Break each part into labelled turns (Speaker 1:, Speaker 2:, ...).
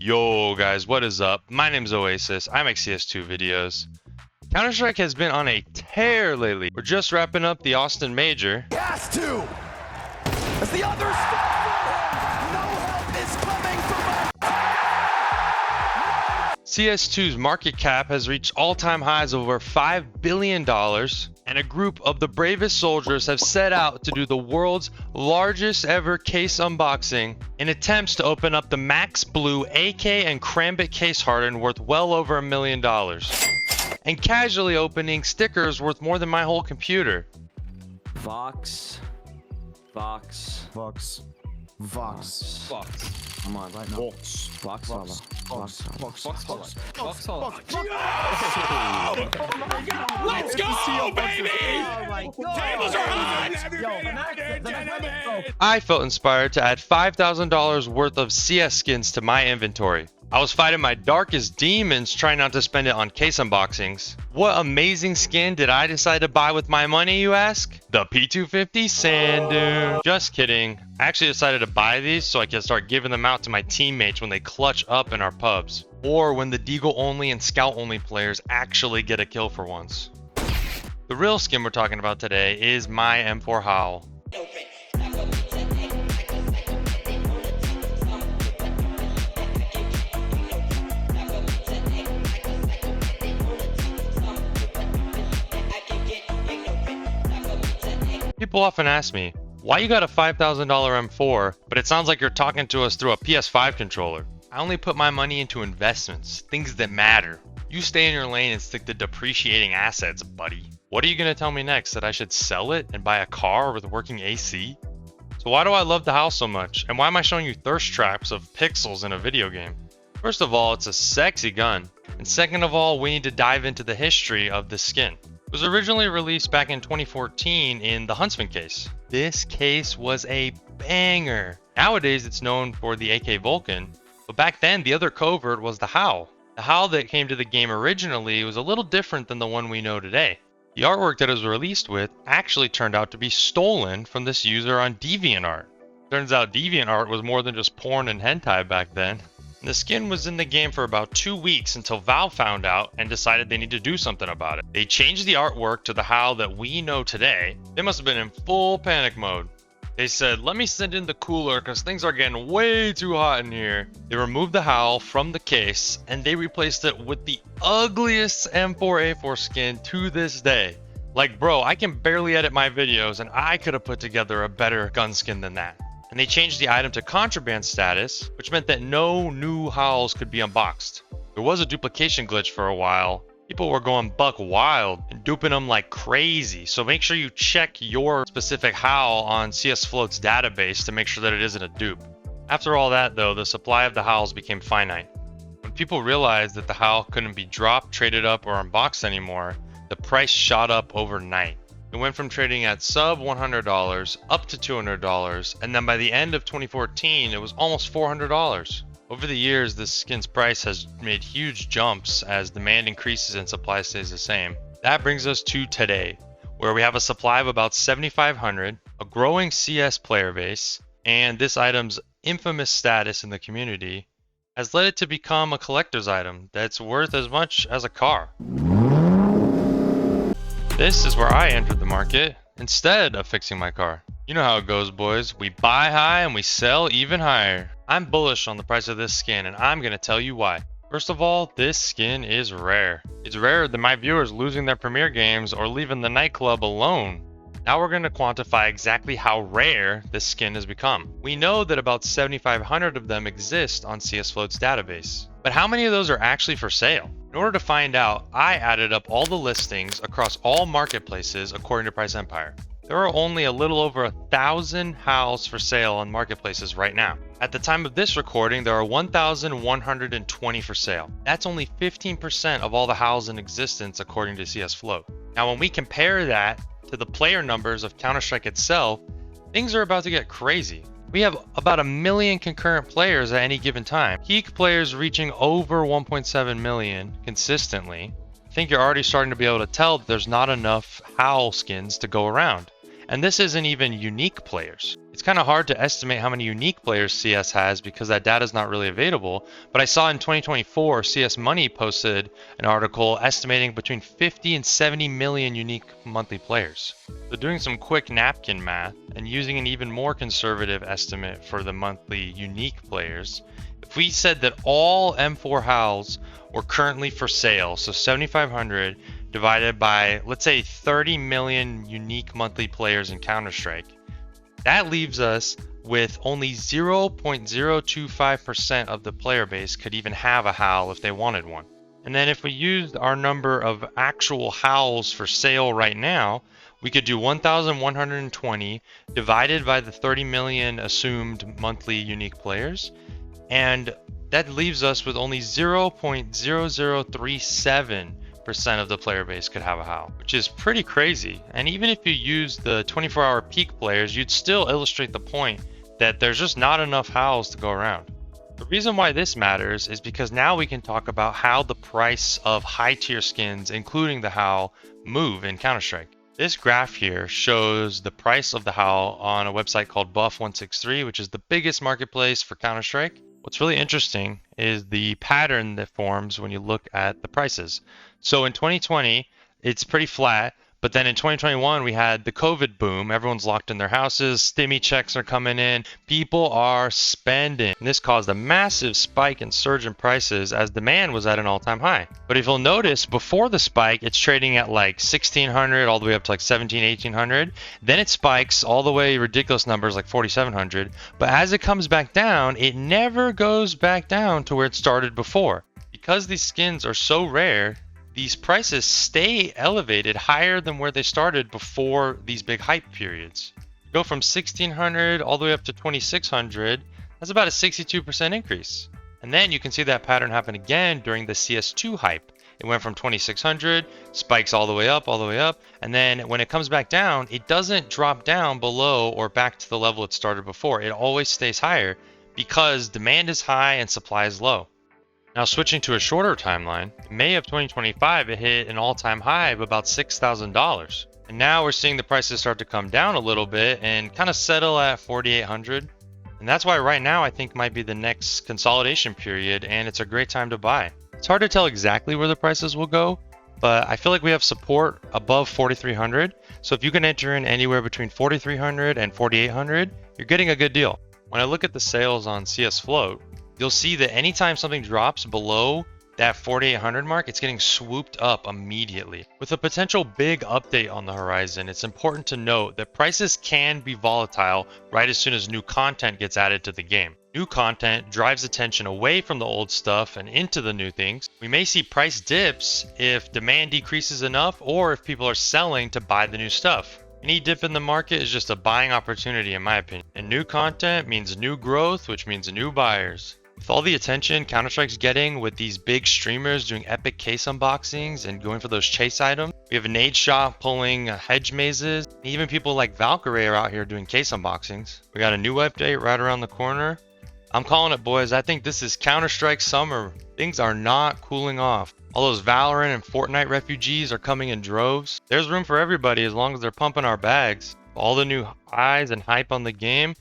Speaker 1: Yo guys, what is up? My name is Oasis. I make CS2 videos. Counter-Strike has been on a tear lately. We're just wrapping up the Austin Major.
Speaker 2: Has to! As the others fall for him! No help is coming from us!
Speaker 1: CS2's market cap has reached all-time highs of over $5 billion, and a group of the bravest soldiers have set out to do the world's largest ever case unboxing in attempts to open up the Max Blue AK and Crambit case hardened worth well over $1 million, and casually opening stickers worth more than my whole computer.
Speaker 3: Vox. Come on, right now. Vox.
Speaker 4: Let's go, baby! Tables are hot!
Speaker 1: I felt inspired to add $5,000 worth of CS skins to my inventory. I was fighting my darkest demons trying not to spend it on case unboxings. What amazing skin did I decide to buy with my money, you ask? The P250 Sand Dune. Just kidding. I actually decided to buy these so I can start giving them out to my teammates when they clutch up in our pubs. Or when the Deagle only and Scout only players actually get a kill for once. The real skin we're talking about today is my M4 Howl. People often ask me, why you got a $5,000 M4, but it sounds like you're talking to us through a PS5 controller? I only put my money into investments, things that matter. You stay in your lane and stick to depreciating assets, buddy. What are you going to tell me next, that I should sell it and buy a car with working AC? So why do I love the house so much, and why am I showing you thirst traps of pixels in a video game? First of all, it's a sexy gun, and second of all, we need to dive into the history of this skin. It was originally released back in 2014 in the Huntsman case. This case was a banger. Nowadays it's known for the AK Vulcan, but back then the other covert was the Howl. The Howl that came to the game originally was a little different than the one we know today. The artwork that it was released with actually turned out to be stolen from this user on DeviantArt. Turns out DeviantArt was more than just porn and hentai back then. The skin was in the game for about 2 weeks until Valve found out and decided they need to do something about it. They changed the artwork to the Howl that we know today. They must have been in full panic mode. They said, let me send in the cooler because things are getting way too hot in here. They removed the Howl from the case and they replaced it with the ugliest M4A4 skin to this day. Like, bro, I can barely edit my videos and I could have put together a better gun skin than that. And they changed the item to contraband status, which meant that no new Howls could be unboxed. There was a duplication glitch for a while. People were going buck wild and duping them like crazy, so make sure you check your specific Howl on CS Float's database to make sure that it isn't a dupe. After all that though, the supply of the Howls became finite. When people realized that the Howl couldn't be dropped, traded up, or unboxed anymore, the price shot up overnight. It went from trading at sub $100 up to $200, and then by the end of 2014, it was almost $400. Over the years, this skin's price has made huge jumps as demand increases and supply stays the same. That brings us to today, where we have a supply of about 7,500, a growing CS player base, and this item's infamous status in the community has led it to become a collector's item that's worth as much as a car. This is where I entered the market instead of fixing my car. You know how it goes, boys. We buy high and we sell even higher. I'm bullish on the price of this skin and I'm going to tell you why. First of all, this skin is rare. It's rarer than my viewers losing their premiere games or leaving the nightclub alone. Now we're going to quantify exactly how rare this skin has become. We know that about 7,500 of them exist on CS Float's database. But how many of those are actually for sale? In order to find out, I added up all the listings across all marketplaces according to Price Empire. There are only a little over 1,000 Howls for sale on marketplaces right now. At the time of this recording, there are 1,120 for sale. That's only 15% of all the Howls in existence according to CS Float. Now when we compare that to the player numbers of Counter-Strike itself, things are about to get crazy. We have about 1 million concurrent players at any given time. Peak players reaching over 1.7 million consistently. I think you're already starting to be able to tell that there's not enough Howl skins to go around. And this isn't even unique players. It's kind of hard to estimate how many unique players CS has because that data is not really available. But I saw in 2024, CS Money posted an article estimating between 50 and 70 million unique monthly players. So doing some quick napkin math and using an even more conservative estimate for the monthly unique players, if we said that all M4 Howls were currently for sale, so 7,500 divided by, let's say, 30 million unique monthly players in Counter-Strike, that leaves us with only 0.025% of the player base could even have a Howl if they wanted one. And then if we used our number of actual Howls for sale right now, we could do 1,120 divided by the 30 million assumed monthly unique players, and that leaves us with only 0.0037% of the player base could have a Howl, which is pretty crazy. And even if you use the 24-hour peak players, you'd still illustrate the point that there's just not enough Howls to go around. The reason why this matters is because now we can talk about how the price of high tier skins, including the Howl, move in Counter-Strike. This graph here shows the price of the Howl on a website called Buff163, which is the biggest marketplace for Counter-Strike. What's really interesting is the pattern that forms when you look at the prices. So in 2020, it's pretty flat, but then in 2021, we had the COVID boom. Everyone's locked in their houses, stimmy checks are coming in, people are spending. And this caused a massive spike and surge in prices as demand was at an all-time high. But if you'll notice, before the spike, it's trading at like 1,600 all the way up to like 1,700, 1,800. Then it spikes all the way ridiculous numbers like 4,700. But as it comes back down, it never goes back down to where it started before. Because these skins are so rare, these prices stay elevated higher than where they started before these big hype periods. Go from 1,600 all the way up to 2,600, that's about a 62% increase. And then you can see that pattern happen again during the CS2 hype. It went from 2,600, spikes all the way up, and then when it comes back down, it doesn't drop down below or back to the level it started before. It always stays higher because demand is high and supply is low. Now switching to a shorter timeline, in May of 2025, it hit an all-time high of about $6,000. And now we're seeing the prices start to come down a little bit and kind of settle at 4,800. And that's why right now I think might be the next consolidation period, and it's a great time to buy. It's hard to tell exactly where the prices will go, but I feel like we have support above 4,300. So if you can enter in anywhere between 4,300 and 4,800, you're getting a good deal. When I look at the sales on CS Float, you'll see that anytime something drops below that 4,800 mark, it's getting swooped up immediately. With a potential big update on the horizon, it's important to note that prices can be volatile right as soon as new content gets added to the game. New content drives attention away from the old stuff and into the new things. We may see price dips if demand decreases enough or if people are selling to buy the new stuff. Any dip in the market is just a buying opportunity in my opinion. And new content means new growth, which means new buyers. With all the attention Counter-Strike's getting with these big streamers doing epic case unboxings and going for those chase items, we have a Nade Shop pulling hedge mazes, and even people like Valkyrie are out here doing case unboxings. We got a new update right around the corner. I'm calling it, boys. I think this is Counter-Strike summer. Things are not cooling off. All those Valorant and Fortnite refugees are coming in droves. There's room for everybody as long as they're pumping our bags. All the new highs and hype on the game,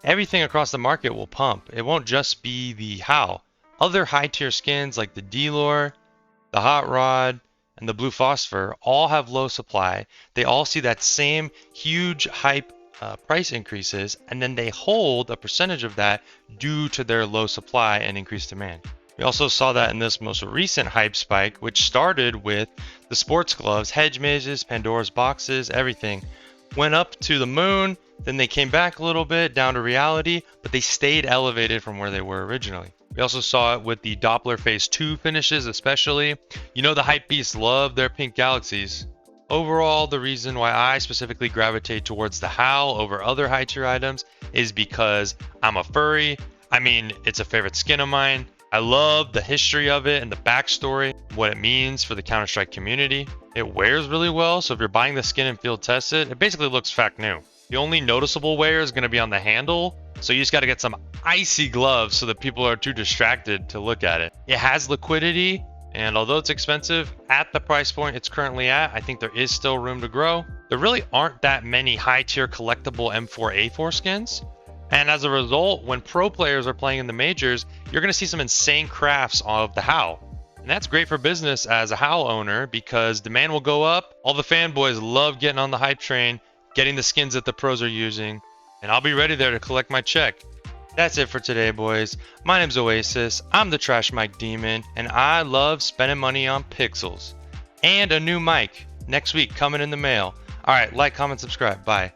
Speaker 1: everything across the market will pump. It won't just be the Howl. Other high tier skins like the D-Lore, the Hot Rod, and the Blue Phosphor all have low supply. They all see that same huge hype price increases, and then they hold a percentage of that due to their low supply and increased demand. We also saw that in this most recent hype spike, which started with the sports gloves, hedge mazes, Pandora's boxes, everything. Went up to the moon, then they came back a little bit down to reality, but they stayed elevated from where they were originally. We also saw it with the Doppler Phase 2 finishes especially. You know the hype beasts love their pink galaxies. Overall, the reason why I specifically gravitate towards the Howl over other high tier items is because I'm a furry. I mean, it's a favorite skin of mine. I love the history of it and the backstory, what it means for the Counter-Strike community. It wears really well, so if you're buying the skin and field test it, it basically looks fact new. The only noticeable wear is going to be on the handle, so you just got to get some icy gloves so that people are too distracted to look at it. It has liquidity, and although it's expensive, at the price point it's currently at, I think there is still room to grow. there really aren't that many high tier collectible M4A4 skins. And as a result, when pro players are playing in the majors, you're going to see some insane crafts of the Howl. And that's great for business as a Howl owner because demand will go up. All the fanboys love getting on the hype train, getting the skins that the pros are using, and I'll be ready there to collect my check. That's it for today, boys. My name's Oasis, I'm the Trash Mic Demon, and I love spending money on pixels. And a new mic next week coming in the mail. Alright, like, comment, subscribe. Bye.